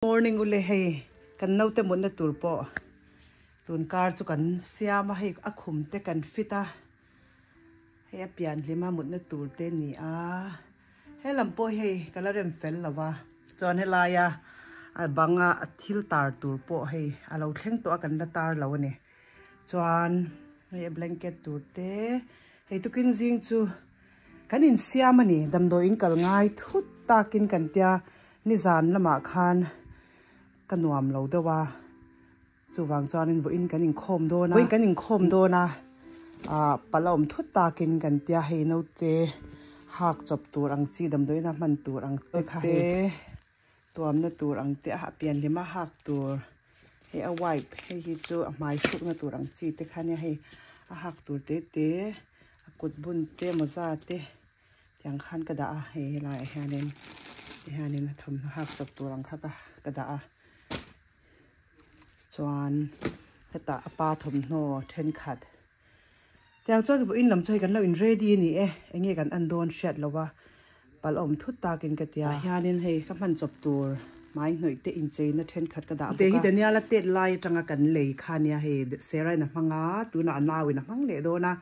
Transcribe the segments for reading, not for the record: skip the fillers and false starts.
Morning ule hey kan note mun na turpo tun kar chu kan siama hey akhum te kan fita hey apian lima mun na turte ni a hey lampo hey kalarem fel lawa chon helaya banga athil tar turpo hey alo thleng to kan la tar lo ne chuan hey blanket turte hey tukin jing chu kan in siama ni damdo in kal ngai thut takin kan tia ni zan lama khan kan nuam lo dewa chu wang chuanin vo in kan in khom do na kan in khom do na palom thut takin kan tia he no te hak chop tur ang chi dam doina man tur ang te kha he tuam na tur ang te ha pian lima hak tur he a wipe he hi chu a mai shuk na tur ang chi te kha ne he a hak tur te te a kut bun te moza te tiang khan ka da he la hanin thom hak chop tur ang kha ka da chuan heta apa thom no then khat tiang chuan vo in lam choi kan lo in ready ni enge kan an don shet lowa palom thut takin ka tia hianin hei ka man chop tur mai hnoi te in chei na then khat ka da te hi dania la tet lai tanga kan lei khania he serai na manga tuna anawi na mang le do na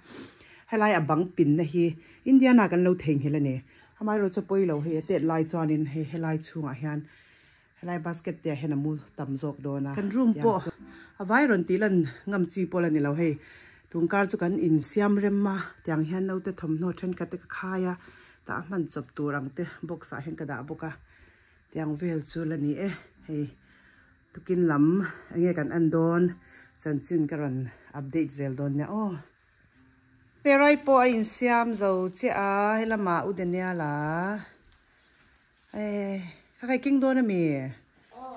helai abang pin na hi india na kan lo theng hela ne amai ro chu poi lo he tet lai chuanin he helai chunga hian helai basket te hena mu tam jok do na kan room po avai ron tilan ngam chi pola ni lo he tungkar chu kan in siam remma tiang hian no te thom no then ka te khaya ta man chop turang te box a hen ka da boka tiang vel chu la ni he tukin lam ange kan andon chanchin karon update zel don ne terai po in siam zo che a helama udenia la kai king do na mi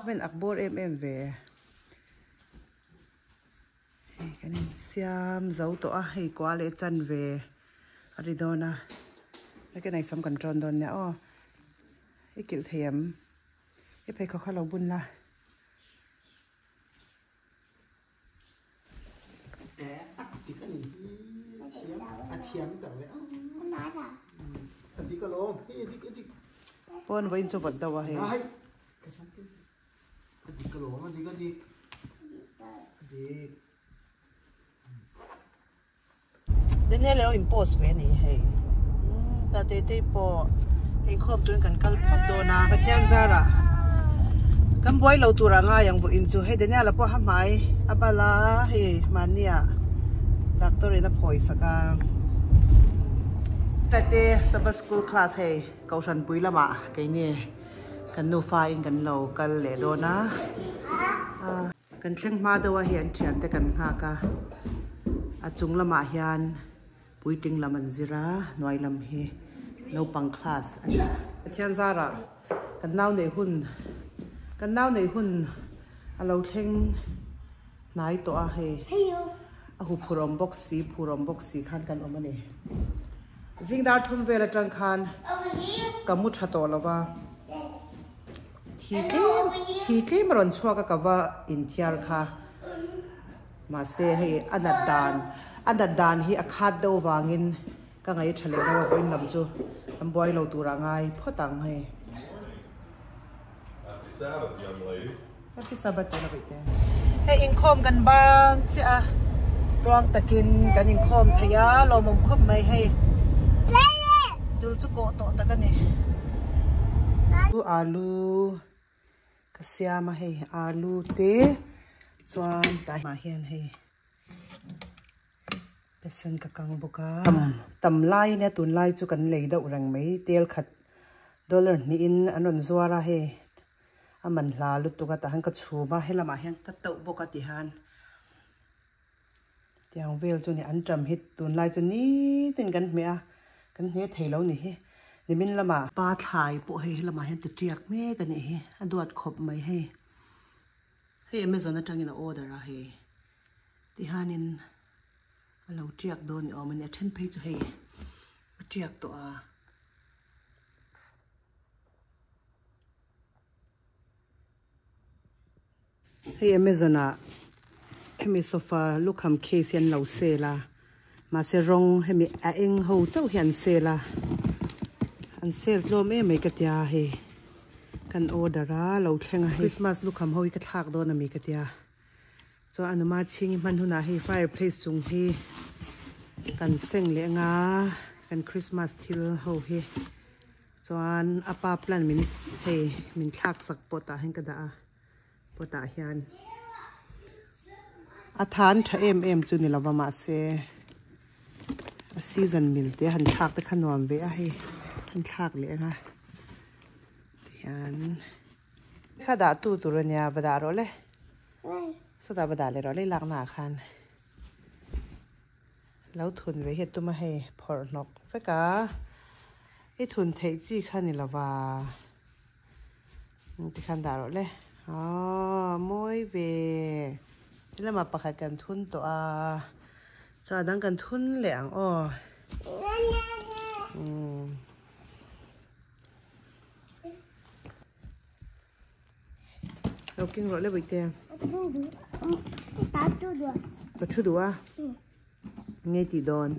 ben akbor ve kan siam zo to a hei kwale chan ve ari do na la ke nai sam kan tron don ne ikil them pe kho khalo bun la pon voin so bad dawa he daniel lo impose ve ni he ta te po he khom tun kan kal phot do na ka thiang zara kan boy lo turanga yang vo in chu he daniel po ha mai abala he mania doctor ina phoi saka tate sabas school class he kaushan puilama kaini kan nu fa in kan lo kal le do na kan thleng ma dawa hian thian te kan nga ka achung lama hian puiting laman zira noi lam hi no pang class ani thian zara kan nau nei hun alo thleng nai to a he a hu phurom box si khan kan omani zingdar thum vela tang khan kamu thato lawa thi maron chua ka kawa in thiar kha ma se he anadan hi akhat do wangin ka ngai thale na wa in lam chu am boy lo tura ngai photang he happy sabbath young lady happy sabbath he inkhom kan bang cha rong takin kan inkhom thaya lo mom khop mai he dul chu ko to ta kan ni alu kasyama he alu te chuan ta ma hian he pesen ka kang boka tam lai ne tun lai chu kan lei da urang mai tel khat dollar ni in anon zuara he aman hla lu tu ka ta han ka chuma helama hian ka tau boka ti han tiang vel chu ni an tram hit tun lai chu ni tin kan me a kan he theilo ni he nimin lama pa thai po he lama hen tiak me kan ni he aduat khop mai he amazon atang in order a he ti hanin alo tiak do ni omani then phe chu he tiak to a amazon a hemi sofa lukham case yan lo se la ma se rong hemi a eng ho chau hian se la an sel tlo me ka tia he กันโอดาราเราแข่งคริสต์มาสลูกคำเขาอีกทากโดนมีกันเดียจออนุมาชิงมันทุนาให้ fireplace จุงให้กันเส้งเลี้ยงากันคริสต์มาสทิลเขาให้จอนอาปาพลันมินให้มินทากสักปตาให้กระดาปตาเฮียนอาทานถ้าจุนี่เราว่ามาเซซีซันมิลเตหันทากแต่ขนมเวะให้หันทากเลี้ยงาข้าด่าตู้ตุรเนียบดาโรเลยสุดาบดาเลยเราเลยล้างหน้าคันแล้วทุนไว้เห็ดตัวมาให้พอนกเฟกาไอ้ทุนเทจีคันนี่ละว่าที่คันด่าโรเลยอ๋อมวยเวนี่เรามาประคัดกันทุนตัวจะดังกันทุนเหลียงอ๋อเรากินรสเลยไปเตี้ยตัดชุดดูอ่ะไงตีโดน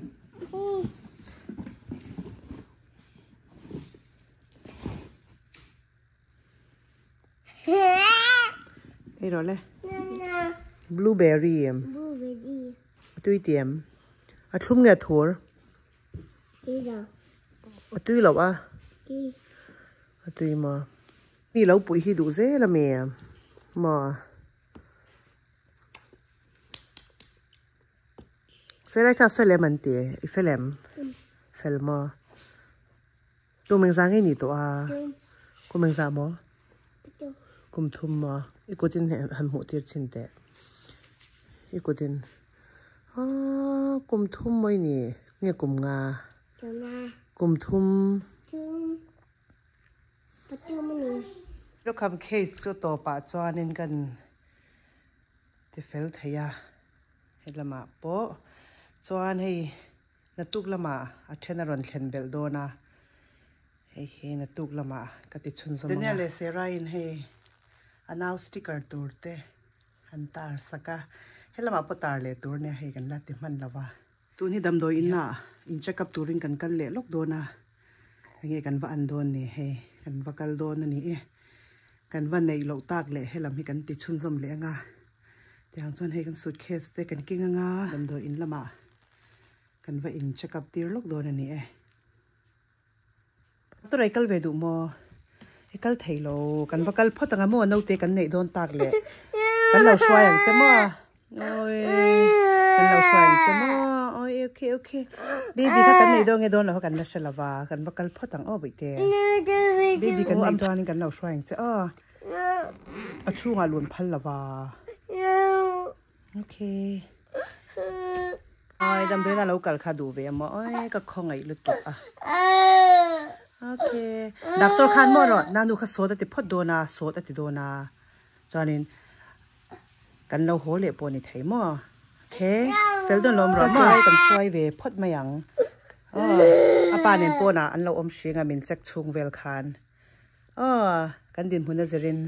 ไอ้รสเลยบลูเบอร์รี่ตุ้ยเตี้ยมอัดทุ่มเงาถั่วอัดตุ้ยหรอวะอัดตุ้ยมานี่เราปุ๋ยให้ดูเซ่ละเมียมาเสร็จแล้วก็เฟลมันเตะเฟลมาตัวมึงสั่งให้หนีตัวกูมึงสั่งมั้งกุมทุ่มมาอีกูดินหันหัวตีชินเตะอีกูดินกุมทุ่มไม่นี่เนี่ยกุมงากุมทุ่มลูกคำเคสจะต่อป่าจวนกันที่เฟลเทียให้ละมาโปจวนให้นัตุกละมาอัชนรอนเข็นเบลโดนะให้นัตุกละมากติชุนสมองเดี๋ยวนี้เลยเซราอินให้อนาวสติกเกอร์ตัวเตะหันตาสักให้ละมาปตาเลยตัวเนี่ยให้กันละติมันละว่าตัวนี้ดำโดยอินน่ะอินเช็คกับตัวริงกันเละลกโดนะให้กันว่าอันโดนนี่ให้กันว่ากันโดนนั่นนี่กันวันในโลกตากเละให้ลำให้กันติดชุนสมเลี้ยงแต่หางส่วนให้กันสุดเคสแต่กันกิ้งดำโดยอินละมากันว่าอินเช็คกับตีร์ลกโดนนี่ตัวไรกัลเวดูมอกัลไทยโลกันว่ากัลพ่อตั้งมั่วนู่เตกันในโดนตากเละกันเราช่วยอย่างเจ้ามั่วโอ้ยกันเราช่วยอย่างเจ้ามั่วโอ้ยโอเคบีบีถ้ากันในโดนเรากันนัชลาวากันว่ากัลพ่อตั้งอ้อไปเตะบีบีกันในโดนกันเราช่วยอย่างเจ้าช่วงล้วนพันละวาโอเคดำด้วยนะเรากัลขาดูเวียมก็คงไงลุตุโอเคดักตัวขันหมดหรอนานุขโสดติพอดโดนาโสดติโดนาจอนินกันเราโหเละปนิไทยมั่วโอเคเฟลดอนลมร้อนมากันช่วยเวพอดมาอย่างอาปานินปนะอันเราอมชิงมินจักชุงเวลคันกันดินหุ่นจะริน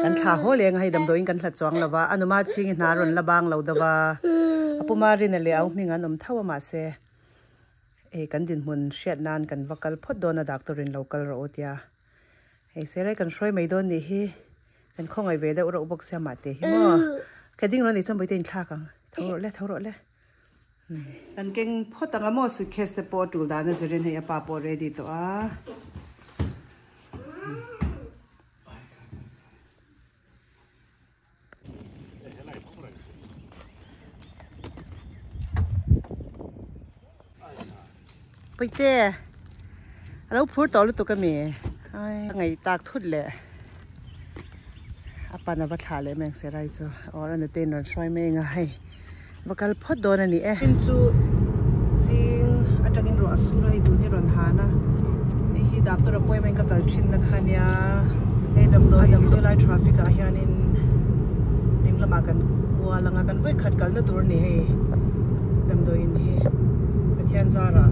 กันขาโหเลี้ยงให้ดำโดยกันหลัดจวงละว่าอนุมาชิงนารนละบางเราดว่าอปุมารินเลยเอามีงานอมเท่ามาเซกันดินหุ่นเชียดนานกันว่ากัลพอดโดนดักตัวรินเรากัลโรเตียเสร็จกันช่วยไม่โดนนี่ฮีกันข้องไอเวดอุระอุบกเสียมาเตะมั่วแค่ดิ้งเราหนีจนไปเต้นชากังเท่าไรกันเก่งพอตั้งมั่วสุดเคสเตปอดูดานจะเรียนให้ป้าปอเรดี้ตัวไปเต้แล้วพูดต่อรู้ตัวกันมีไงตากทุดเลยอาปานาบัชาเลยแมงเสไรจ้ะอ๋อแล้วเนี่ยเต้นนอนช่วยแมงให้บักลพอดโดนนี่กินจูซิงอาจจะกินรัวสุราให้ดูนี่รันหานะนี่ดับตัวป่วยแมงก็กัลชินนักขันยาดำโดยไล่ทราฟิกอาเฮียนินนิ่งละมากันกลัวละงากันไว้ขัดกันนะตัวนี้ให้ดำโดยนี่อาเทียนซาร่า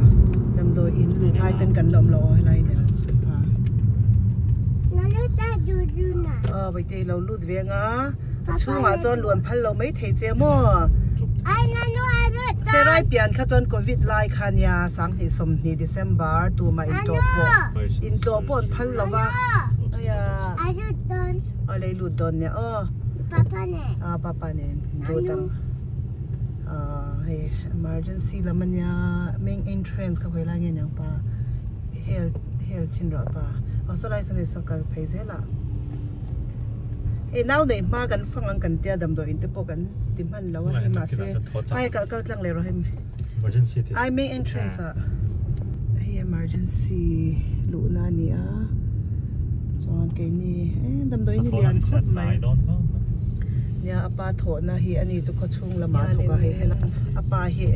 ดำโดยอินลูกให้ตั้งกันลมรออะไรเนี่ยนั่นเราจะดูนะไปเตะเราลุดเวียงช่วงจนล้วนพันเราไม่เทเจมั่วเซรายเปลี่ยนข้าจนโควิดไล่ขันยาสังหิสมหีเดซเบอร์ตัวมาอินตัวปนพันเราว่า ya Ayudon. alay ludon niya oh Papa ne. papa nen dotang hey emergency laman niya main entrance ka kailangan niya pa health chinro pa so lai san so ka phezela now nei ma kan phang ang kan tia dam do in te po kan timhan lawa hi ma se ai ka tlang le ro hem emergency I main entrance ai emergency lu na ni chon ke ni dam do ni lian khot mai nia apa tho na hi ani chu kho chung lama thoka he apa hi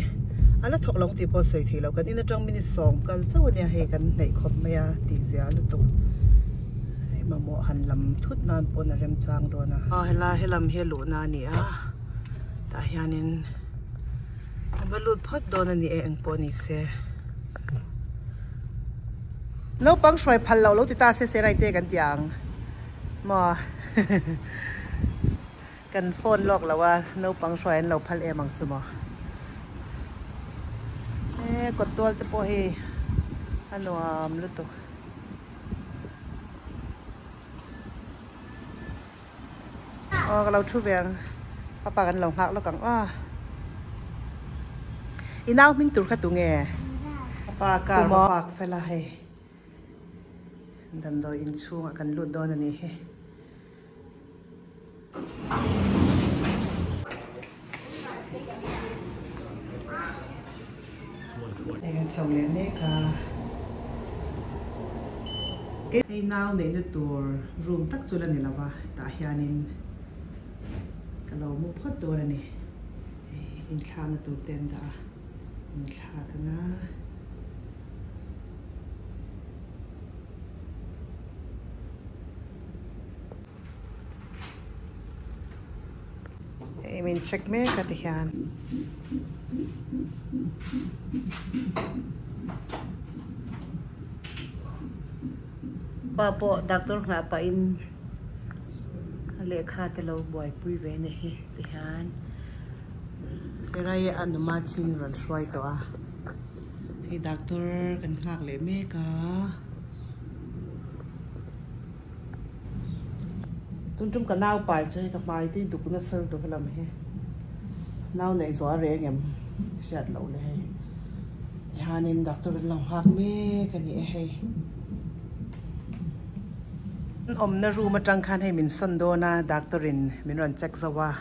ala thok long ti po sei thi lo kan in atang minute som kal chaw nia he kan nei khop maya ti zia lu tu ai ma mo han lam thut nan pon a rem chang do na hela helam he lu na ni ta hianin balut phot do na ni eng po ni se no pang shroi phal lo ti ta se rai te kan tiang moกันโฟนลอกแล้วว่าโนปังชอยเราพัลเอมังจุมกดตัวจะโปเฮอันว่ามลุตุเราชูเวียงปากันหลงหักแล้วกังอีน้าวมิงตุรขัดตุงเงปาการปากเฟลาเฮดำโดยอินชูกันลุดโดนนี่เฮในการชมเลี้ยงนี่ค่ะไอ้น้าวในตัวรูมตักจุลนี่ละวะตาเฮียนินก็เรามุพดตัวนี่อินคาในตัวเต็นดาอินคากันนะmình check me katihan papo doctor nga pa in lekha telo boy pui ve ne hi tihan serai an ma chin ran swai to hi doctor kan ngak le me ka trung cả nao bài chơi các bài thì đục nó sơn tôi phải làm hết nao này gió rẻ em sẹt lẩu này thì hai nên đặt tôi lòng hạt mê cái này hay na ru mà trăng khan hay mình sơn đô na doctorin mình run check zawa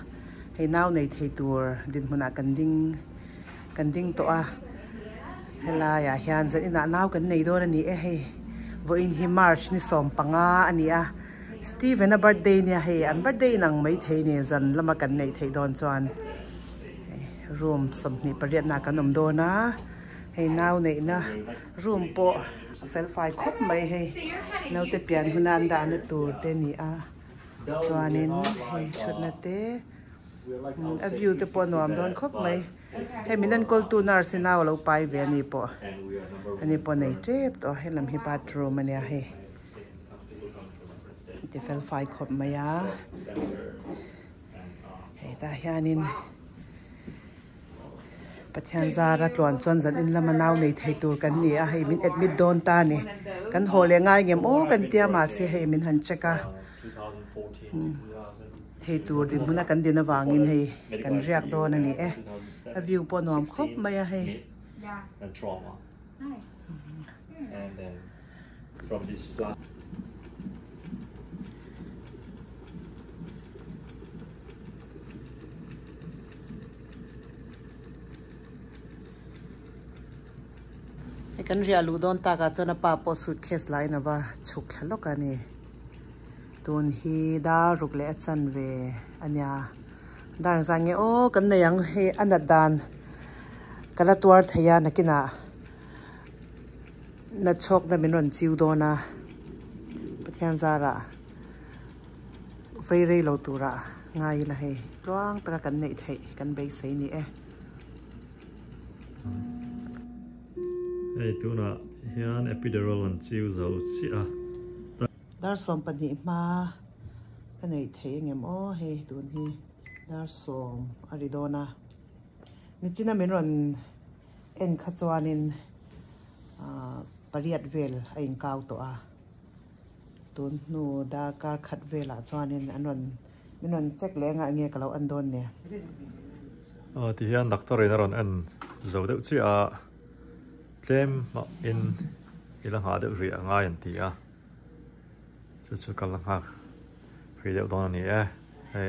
hay nao này thấy tour din muna cần đinh to hay là ya hian dẫn na nao cần này đô na ni hay với in hi march ni som panga ani Steven a birthday niya hey an birthday nang may thay ni zan lama kan nei thay don chuan room som ni pariat na kanom do na hey now nei na room po fel fai khop mai hey now te pian hunan da na tur te ni chuanin hey chut na te a view te po nuam don khop mai hey minan kol tu nar sinaw lo pai ve ani po nei trep to hey lam hi bathroom ania heyจะเฟลไฟขบมายาเฮ้ตาเฮียนินปัจจัยซาระตวนจนจันอินละมะนาวในไทยตัวกันนี่ให้มินเอ็ดมิดโดนตานี่กันโหเลยง่ายเงี้ยโอ้กันเตี้ยมาสิให้มินหันเช็คไทยตัวดินพุ่นกันดินวางินให้กันเรียกโดนนี่วิวปนวมครบมายาให้กันเรียลูดอนตากาจนป้าปอสุดเคสไลน์นะว่าฉุกทะเลาะกันนี่ตุนฮีดารุกเลจันเวอันยาดาร์สังเงโอกันเนี่ยยังเฮอันดัดดานกันละตัวทยานักกินานัดชกนั่นเป็นวันจิวโดนะประเทศซาระไฟเร่เราตัวระง่ายละเฮร้องตะกันเนี่ยไทยกันไปใส่นี่ไอ้ตัวน่ะเฮียน epidural อันจิวจะสิดาร์สอมปนิมากันไหนเทียงเงี้ยอ๋อเฮ้ตัวนี้ดาร์สอมอาริโดนะนี่จีน่าเป็นวันเอ็นขจวานินปริยัดเวลไอ้ก้าวตัว ตุนหนูดาการขัดเวลาจวนนี่อันนั้นมันนั่นเช็คแรงอ่ะเงี้ยกับเราอันโดนเนี่ยที่เฮียนดักตัวเรนรอนอันจะเดือดชื่อเจมอินลังหาเดือดเรียง่ายอันที่จะกันลังหาเรียดตอนนี้เฮ้ย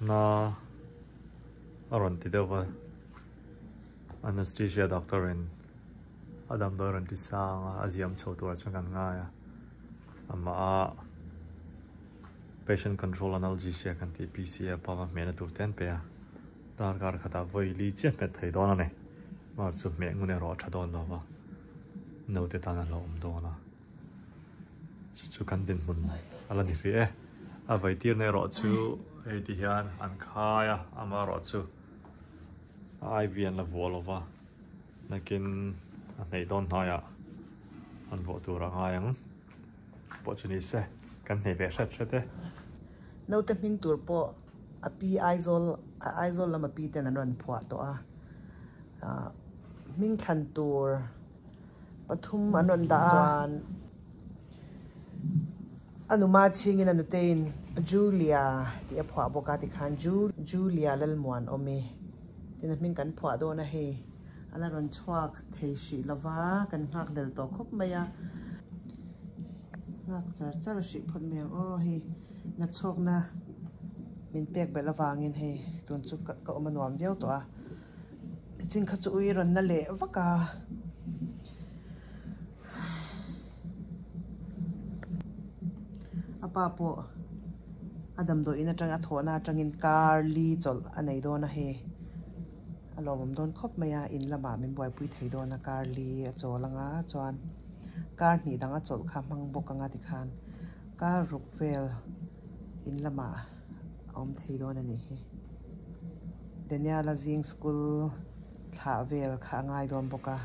น่าอารมณ์ที่เดียวว่าanesthesia doctor in adam doran ti sanga aziam chotor changan nga ya ama patient control analgesia kan ti pca pa mena tur ten pe ya dar gar khata voi li che pe thai dona ne mar chu me ngune ro tha don lo ba no te ta na lo do na chu kan din mun ala ni fi a vai tir ne ro chu e ti hian an kha ya ama ro chu IV an la volova nakin nei don haya an vo tu ra ngayang opportunity se kan nei ve shat te no te ming tur po api aizol lama pi ten an ran phwa to a ming khan tur pathum an ran da an anuma chingin anutein Julia ti a phwa boka ti khan Julia lalmuan omi tin min kan phwa do na he ala ron chhuak thei shi lawa kan ngak lel to khop maya ngak char shi phot me o he na chok na min pek bela wangin he tun chu ka omanwam veu to a ching kha chu ui ron na le waka apa po adam do ina tanga thona tangin kar li chol anei do na he alom don khop maya in lama min boy pui thei do na kar li cholanga chuan kar ni danga chol kha mang bokanga ti khan kar rukvel in lama om thei do na ni he denia la jing school tha vel kha ngai don boka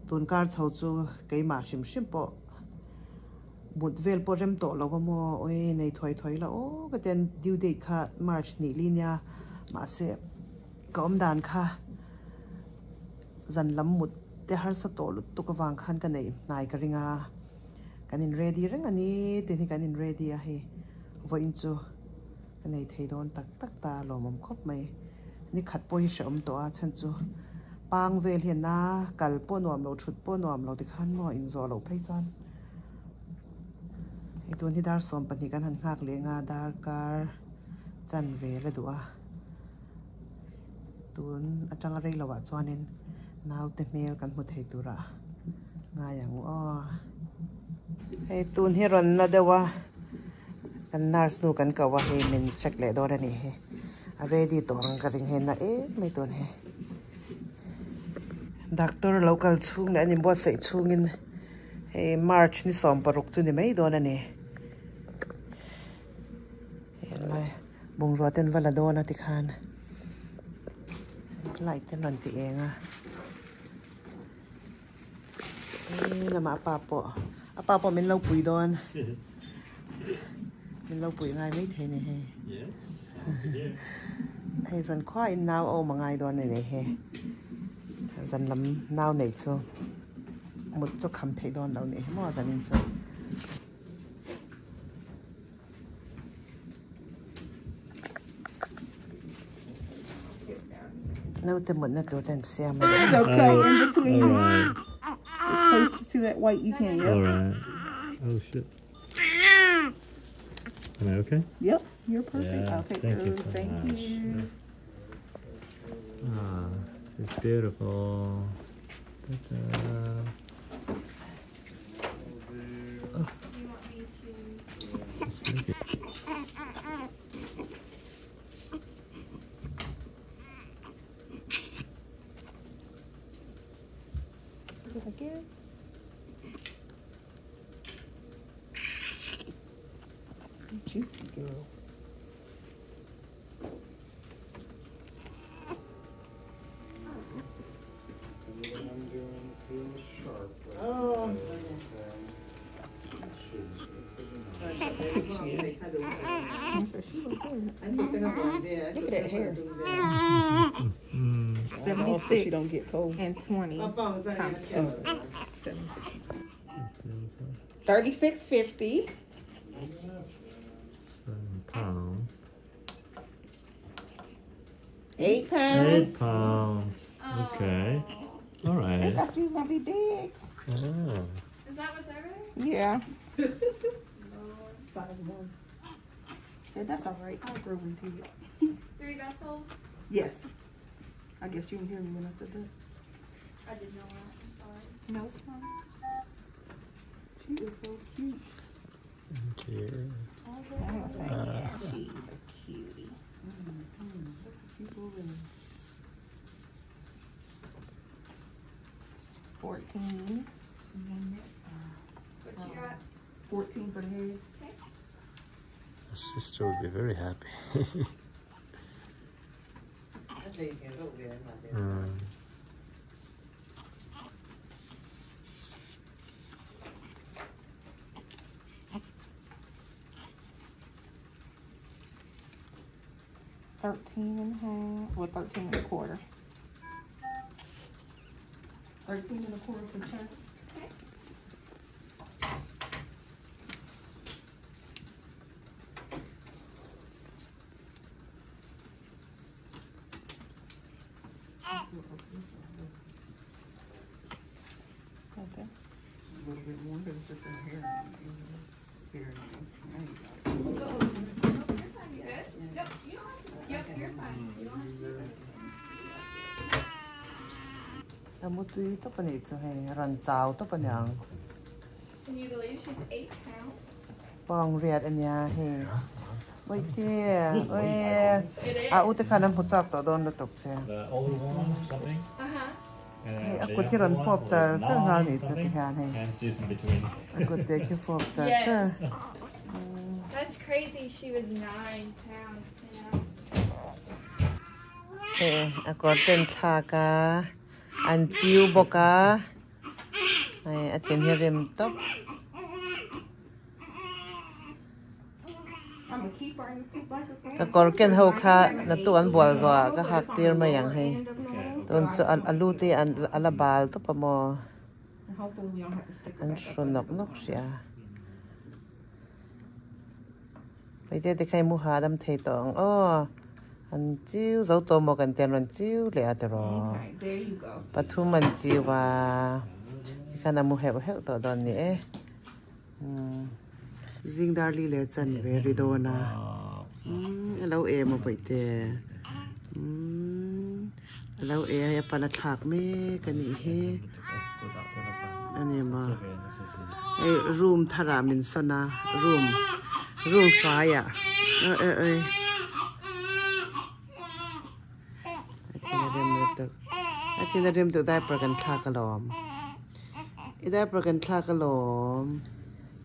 tun kar chho chu keima shim po bud vel po rem to lo mo oi nei thoi la o ka ten due date kha march ni linya ma se kom dan kha zan lam mut te har sa to lut tu ka wang khan ka nei nai ka ringa kanin ready reng ani te ni kanin ready a he vo in chu ka nei thei don tak ta lo mom khop mai ni khat po hi shom to a chan chu pang vel hian na kal po nuam lo thut po nuam lo ti khan mo in zo lo phei chan e tun hi dar som pani kan han ngak le nga dar kar chan ve la duwa tun atang rei lawa chuanin naw te mel kan mu thei tura nga yang o hey tun hi ron na dewa kan nurse nu kan ka wa he min check le do ra ni he ready to ang ka ring he na mai tun he doctor local chung na ni bo sei chungin hey march ni som paruk chu ni mai do na ni lai bung ro ten wala do na ti khan lại tên lần thì em là mà apa po mình lâu bụi đòn mình lâu bụi ngay mấy thế này he hay dần khoai nào ô mà ngay đòn này he dần lắm nào này chứ một chút khăm thấy đòn đâu này mà dần in số no te mun na to ten sia ma it's okay in between it's close to that white you can yep. All right. Oh shit. Am I okay? Yep, you're perfect. Yeah, I'll take thank you those. so Thank much. you. It's beautiful. Ta-da. Oh. Just look at Again. Juicy girl. Oh. Look at that hair. 76 she don't get cold. and 20 times 2. 76. $36.50. £7. £8. £8. Okay. All I right. thought you was gonna be big. Yeah. Is that what's over Yeah. there? 5-1. Said that's all right. I'll grow into it. 3 vessels? Yes. I guess you didn't hear me when I said that. I didn't know that. I'm sorry. No, it's fine. She is so cute. Thank you. I'm gonna say, yeah, she's a cutie. That's a cute little ring. 14. What you got? 14 for the head. Your sister would be very happy. Mm. Or 13 and a quarter. 13 and a quarter for chest. Okay. A little bit more, but it's just in the hair. Here. There you go. Good? Nope, you don't have to. Yep, you're fine. You don't have to. Amutui to pani chu he ran chau to panyang Can you believe she's 8 pounds? pong riat anya he oi te oi It is. a u te khanam puchak to don tok che The older one or something? Uh-huh. he aku thi ran fop cha cha ngal ni chu ti han he And she's in between. aku te ki fop cha Yes. cha That's crazy. She was 9 pounds, 10 ounces. he akor ten tha ka an chiu boka ai a chen hi rem top I'm gonna keep her in the 2 blankets. ka kor ken ho kha na tu an bol zo ka hak tir ma yang he ton chu an alu te an ala bal to pa mo And hopefully we don't have to stick an her back up. shron nok nok siaไปเตะใครมูหาดำเทตองอ้ออันจิ้วเจ้าตัวหมกันเตียนรันจิ้วเลยอะแต่รอ Okay, there you go. ปทุมมันจิ้วว่าที่ข้านามูเหบเหบตัวตอนนี้ซิงดาร์ลีเลจันเวริโดนาเราเอมาไปเตะเราเอให้ปนัดหักเมกันนี่เฮอันนี้มาไอ้รูมทารามินสนะรูมไฟอ่ะอาทิตย์เริ่มตัวได้ประกันคลากระหลอมได้ประกันคลากระหลอม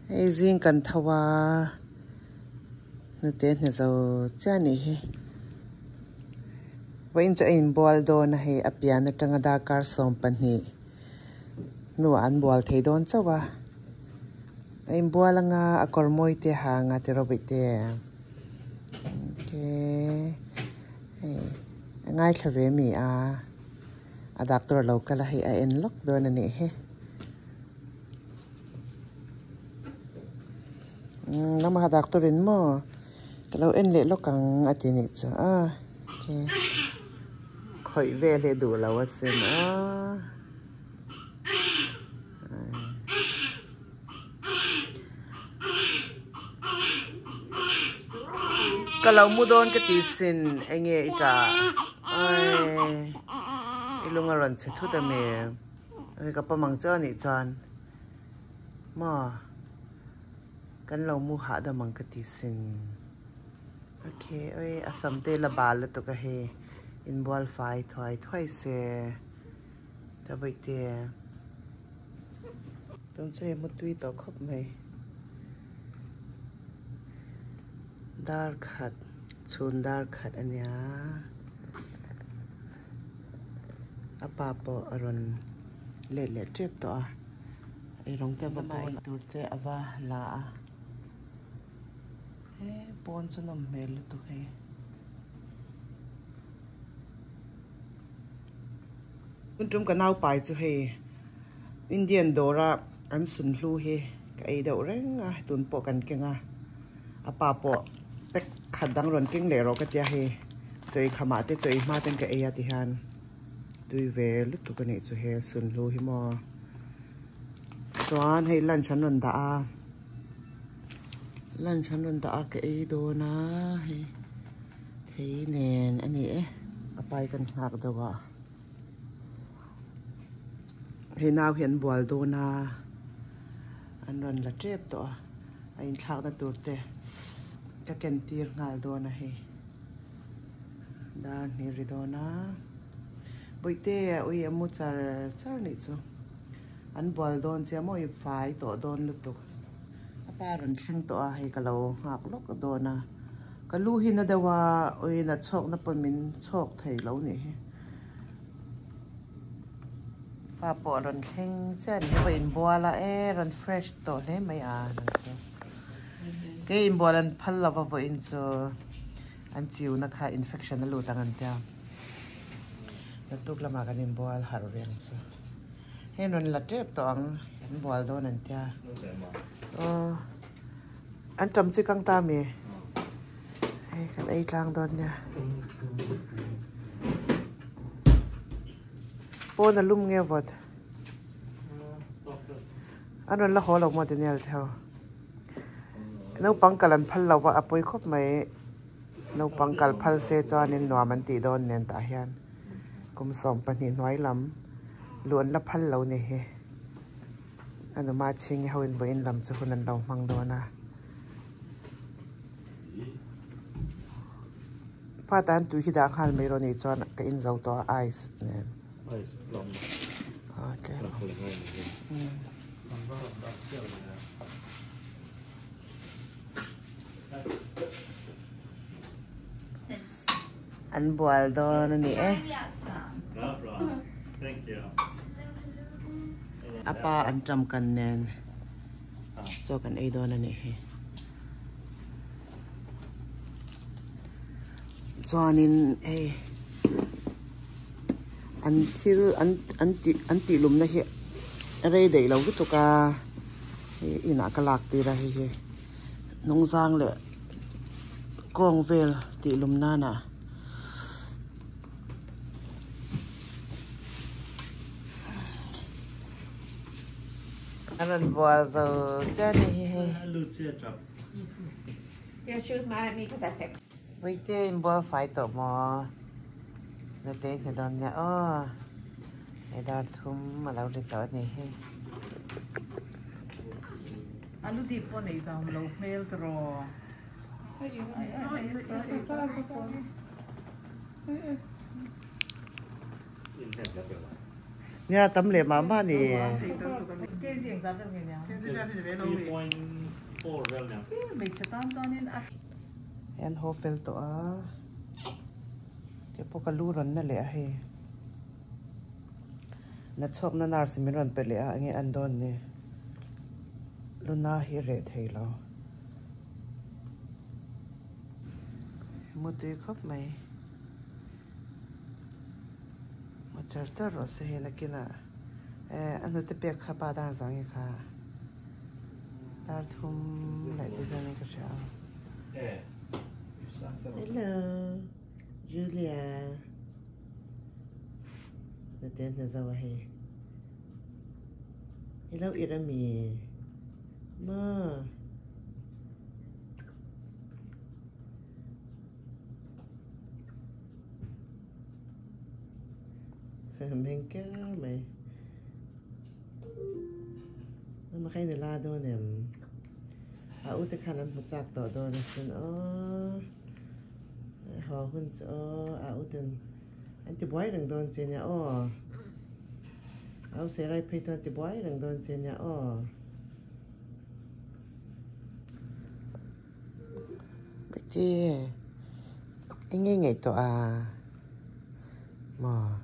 ไอ้ซิงกันทว่านั่นเต้นเนี่ยเราจ้านี่เฮวันจะอินบอลโดนให้อภิญญาจังดาการส่งปันนี่หนูอันบอลเทโดนเจ้าวะไอ้บอลงาอากรมวยเตะหางาเตะรบิเตะโอเคง่ายแค่เมีอาดักตัวเราก็ละให้เอ็นล็อกโดนอันนี้เฮน้ำมาดักตัวเรนมั้งแต่เราเอ็นเละล็อกกังอาทิตย์นี้จ้ะโอเคคอยเวลดูแล้วว่าเส้นก็เรามุดอนก็ตีสินเองอีจ้าลุงอรันเสถุแต่เมย์กับปะมังเจ้านี่จอนมากันเรามูหาดมังกติสินโอเคอาสัมเตละบาลตัวก็เฮอินบอลไฟถอยเสแต่ไปเตะต้องใช้มุดตุยต่อครบไหมดาร์คัดชุนดาร์คัดอันเนี้ยอาปาปอรอนเละเจ็บตัวไอ้ร้องแต่ว่าไม่ตัวเตะว่าลาปอนจะนำเมลตัวเฮคุณจุ่มกันเอาไปจะเฮอินเดียนโดราอันสุนลูเฮ cái đậu reng à tuần bộ cần kinh à pa bộ bek khát đăng rộn kinh lệ rồi cái tia he chơi khăm mát chơi mát tên cái ấy thì han đuôi về lúc tụi cái này chơi he xuân lu hi mò choan hay lần chắn rộn đã cái ấy đồ na hay thế nè anh ấy bay cần ngạc đâu à hiện nào hiện buồn đồ na anh rộn là trép đó anh tháo ra tụt thế cái kén tiệt ngal đồ na hay đàn này rồi na bây giờ ôi em muốn char này chứ anh buồn đồ chỉ mỗi phải tổ đồ lúc tục ta rộn khang tổ hay cái lâu ngạc lúc cái đồ na cái lu hin na đâu à ôi na chọc na bận mình chọc thấy lâu nè pa bỏ rộn khang chân bây in bùa là rộn fresh tổ thế mấy à cái in bùa là phật là vào in cho anh chịu na khai infection na lu tăng anh ta na tuk là mà cái in bùa har riêng cho hay rộn là trép tổ in bùa đó anh ta anh trầm suy căng ta mì cái ấy lang đòn nha bố là lum nghe vật anh nói là khó lòng mà tiền nhiều theo nấu băng cà lần phật lâu và apoi khóc mấy nấu băng cà phật xe cho nên nòa mình tỉ đòn nên ta hiền cũng sống bên hiện nói lắm luôn là phật lâu này anh mà chinh hao in bên làm choคนนั้นเราmang đòn naพาตานตุยขี้ด่างหันไม่รอนี่จอนก็อินเจ้าตัวไอซ์เนี่ยไอซ์ลองโอเคอันบัวดอนนี่อาป้าอันจำกันแน่นโจกันไอดอนนี่จอนินอันที่อันติลุมนะเฮอะไรเดี๋ยวเราก็ตุกาอีนักลักตีระเฮน้องจางเลยกองเวลติลุมน่าน่ะอันนั้นบัวโซเจ้านี่Yeah, she was mad at me because I picked. bây giờ em bỏ phải tổ mò nó tên thì đòn nhà cái đó thum mà lâu đi tới này he Alu di po na isang low mail pero nhà tấm lệ mà nè cái gì anh dám được nghe nhá 3.4 real now. mấy chế tan cho nên em hô phèn tổ cái bốc cái lú rắn nè lệ he nó chọc nó nار xí mình rắn bể lệ nghe anh đòn nè luna hi rẻ thầy lâu một tuy khóc mày một char char rồi sẽ là kia nè anh nói tiếp khá ba đang giang nghe khá dar thum lại đi ra này cái sao hello Julia nó tên là sao vậy hello Irami ma mình cái mày nó mà khai này la đâu nè út cái khăn ăn một chạc tỏ đồ này xin họ hơn cho út tên anh ti boy đừng đón trên nhà sẽ lại phải cho ti boy đừng đón trên nhà bây giờ anh nghe ngày tỏ mà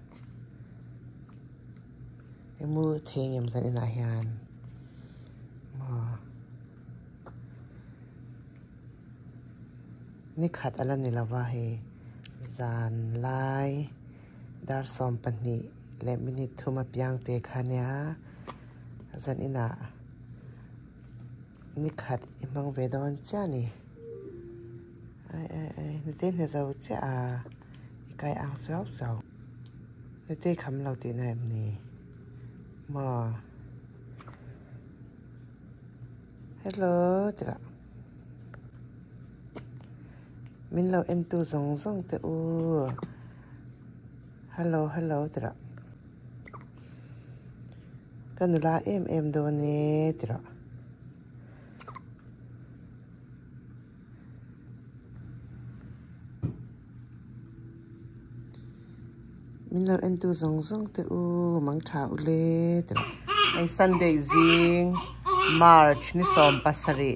em mua thêm em sẽ đến lại hàng màนี่ขัดอะไรนี่ละวะเฮจานลายดาร์ซอมปันนี่และมินิทุมาเปียงเตะขาเนี่ยจันอินะ นี่ขัดอีมังเวดอนจ้านี่นี่เต้นเนี่ยเราจ้าอีกายอ่างสาวสาวนี่เต้คำเราตีนายมันนี่มาฮัลโหลจ้ะมินเราเอ็นตูส่งเตอูฮัลโหลจ้ะกันนุลาเอ็มโดนเนี่ยจ้ะมินเราเอ็นตูส่งเตอูมังท้าอุเลจ้ะไอ้ Sunday ซิง March นี่สอมปัสรี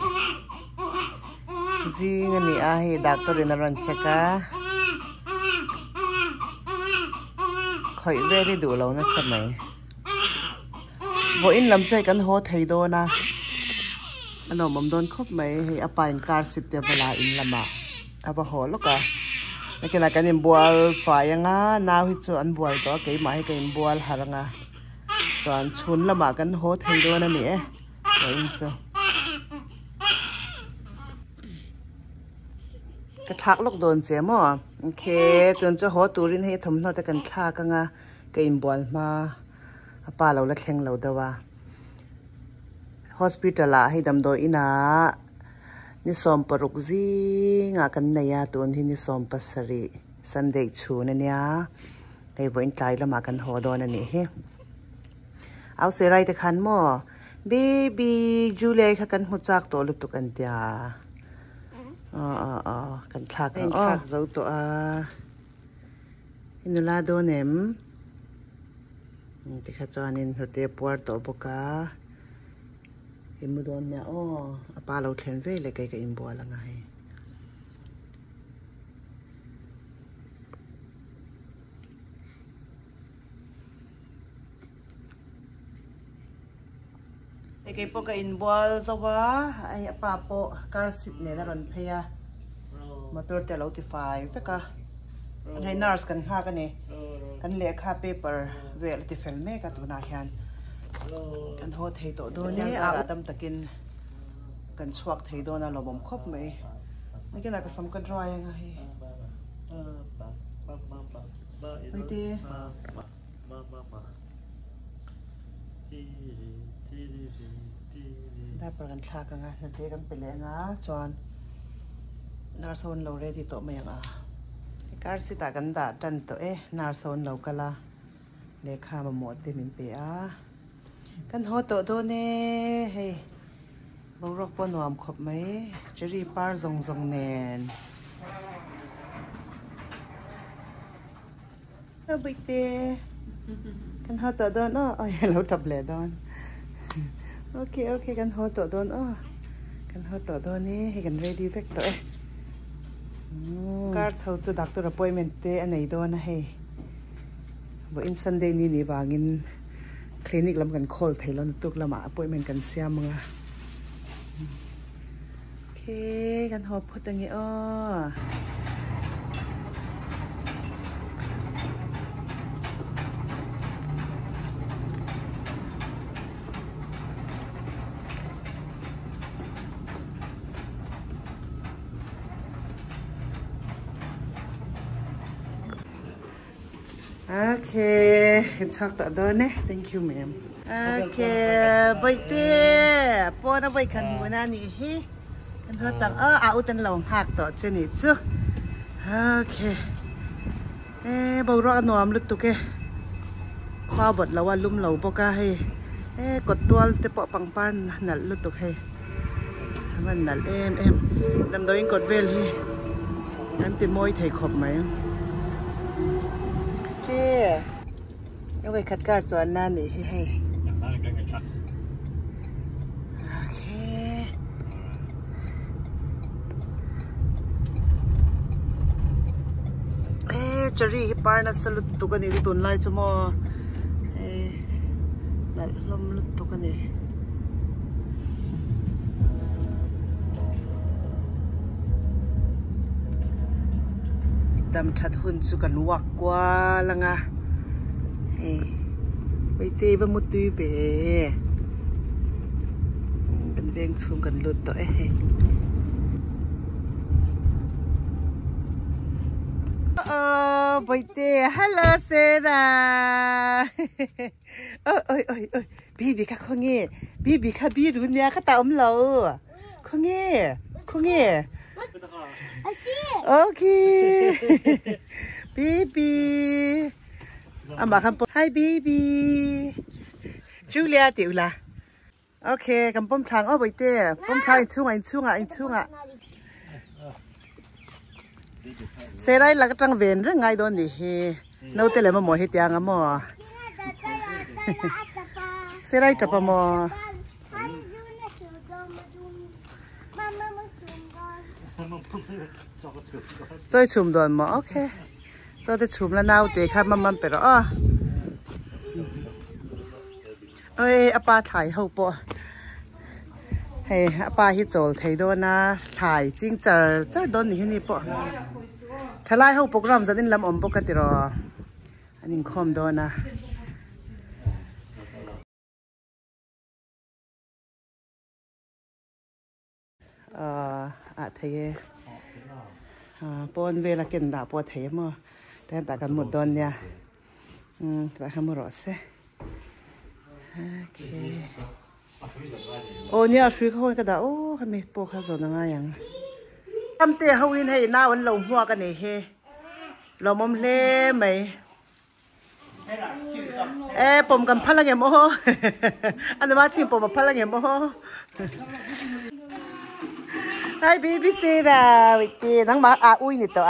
ซิงอันนี้ให้ดักตัวเรนรันเช็คคอยเวรีดูเรานะสมัยบ่อินลำใจกันโหดไทยโดนะอันนั้นมันโดนคบไหมให้อภัยการสิทธิ์เวลาอินละมาเอาไปโหดแล้วก็ในขณะกันอินบัวฝ่ายยังน้าหิจอันบัวตัวเกี่ยมาให้กันอินบัวหารังส่วนชุนละมากันโหดไทยโดนั่นนี่บ่อินจ้ะกระทักลูกโดนเสียมั้งโอเคจนจะโหตูรินให้ทำนอแต่กันฆ่ากันกินบอลมาป้าเราละแข่งเราเดว่าฮอสพิทอลให้ดำโดยอินานิสอมปรุกซีงากันในยาตัวที่นิสอมปัสรีสันเดย์ชูนั่นเนี่ยไอ้วันใจละมากันหอดนั่นนี่เฮ้เอาเสียไรแต่ขันมั้งเบบี้จูเล่ค่ะกันหัวจักตัวลุตุกันเดียกันทักเจ้าตัวอินุลาโดเนมที่ข้าจอนินหัวเตียปวดตัวบกาอิมุดอนเนี่ยป้าเราเทนเวเลยกับอิมบัวละไงไอ้พวกอินบัวจะว่าไอ้ป้าโปการสิทธิ์เนี่ยนะรอนพยามอเตอร์เตลติฟายเฟกะอันให้นาร์สกันฆ่ากันเนี่ยอันเล็กค่าเปเปอร์เวลติเฟลเมกับตัวนาฮันอันโหดให้ตัวโดนเนี่ยอาตมตะกินกันชวกให้โดนเราบ่มครบไหมนี่ก็น่าจะสำคัญรอยยังไงไม่ดีได้ประกันชากันไงนั่นเทกันไปเลยนะจอนนาร์โซนเราเรดี้โตมาอย่างการสิตากันด่าจันโตนาร์โซนเรากันละเลขามาหมดเต็มเปียกันโหโตโดเน่เฮ้บางรอกปนวมครบไหมจะรีปาร์ซงแนนไปเตะกันโหโตโดนเราทับเลยโดนโอเคกันโหโตโดนกันโหโตโดนนี่ให้กันเรดี้เฟกโตการเช่าจุดดักตัวappointmentเมนต์อันไหนโดนนะเฮ้บ่อินซันเดย์นี่วางินคลินิกลำกันโคลไทยแล้วตุกละมาappointmentกันเสียมึงโอเคกันหอบพดอย่างงี้โอเคชักต่อโดนเนี่ย thank you ma'am โอเคไปเต้ปอนะไปขันหัวหน้านี่เฮ้กันเธอตังเอาตันหลงหักต่อเจนี่จูโอเคบรอนอมลุตุกคว้าบทแล้วว่าลุ่มเหลาปกาให้กดตัวเตปะปังปันนัดลุตุกให้มันนัดดำโดยกดเวลให้นั่นติมอยไทยขบไหมเอาไว้คัดการจวนนั่นนี่ให้อย่างนั้นกันกันชัดโอเคจรีฮิปาร์นัสลุตตุกันนี่ตุนไล่จมอนั่นลมลุตตุกันนี่ดำชัดหุ่นสุกันวักกว่าละงะไปเตะว่ามุตุยเวด กันเวงชุมกันลุดตัวบอยเต้ฮัลโหลเซราบีบีค่ะคงเงี้ยบีบีค่ะบีรู้เนี่ยข้าตาอมเราคงเงี้ยโอเคบีบีอามาคำปม Hi baby จูเลียติวละโอเคคำปมทางบอยเต้ปมทางอินช่วงอ่ะเซไรลักจังเวนเรื่องไงโดนนี่เฮน้าเตเลยมาหมอเฮตียงอ่ะหมอเซไรจับหมอจอยชุมโดนหมอโอเคจอยจะชุมแล้วน้าเตะค่ะมันไปแล้วเอ้ยอาปาถ่ายเขาปะให้อาปาฮิโจลไทยโดนนะถ่ายจริงจะโดนนี่ปะถ้าไล่เขาโปรแกรมจะได้ลำอมปกติรออันนี้คอมโดนนะเทปนเวลาเกินดาปวดเทมั้งแต่ตากันหมดโดนเนี่ยแต่ทำมือรอดเสียโอเคโอ้เนี่ยช่วยเขาก็ได้โอ้เขาไม่ปวดเขาสนง่ายยังทำเตะเขาวินให้หน้าวันลงหัวกันนี่เฮเรามอมเล่ไหมผมกันพันละเงี้ยมั้งอันนี้ว่าชิมผมมาพันละเงี้ยมั้งHi baby Sarah วิธีนังมาอุ้ยนี่ตัว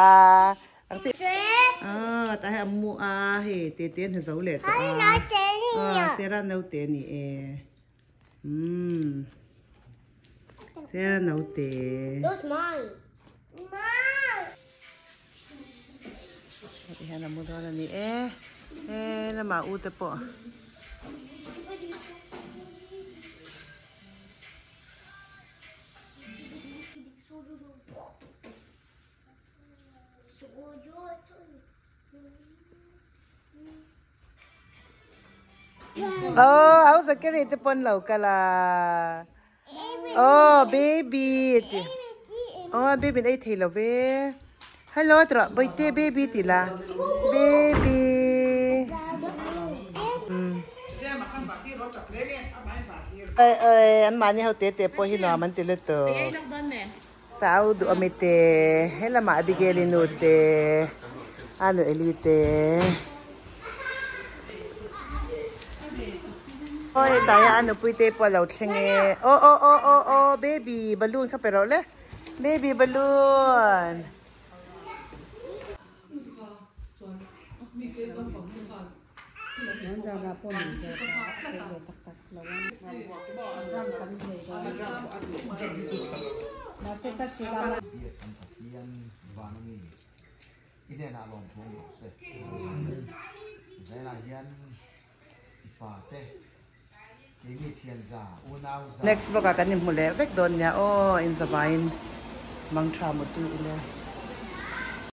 นังสิแต่ให้มูเฮ้เตี้ยเห็นสาวเล็กตัวSarahน้าเตี้ยนี่Sarahน้าเตี้ย Those mine. Mine. ที่ให้น้ำมูดอนนี่แล้วมาอุ้ยแต่ปะเอาสักการะที่ปนเหล่ากันละเบบี้เบบี้ได้ทีละเว้ฮัลโหลตระบอยเต้เบบี้ทีละเบบี้อันมานี่เขาเตะปอยหินว่ามันติเลตัวแต่เอาดูอเมเตให้ละมาบิเกลินูเตอันนู้เอลิเตโอ้ยตายอันนู้ปุยเตปวดเราเชงโอ้เบบี้บอลลูนเข้าไปเราเลยเบบี้บอลลูนnext vlog akan ni mule vek don nya in zabain mang tra mo tu ile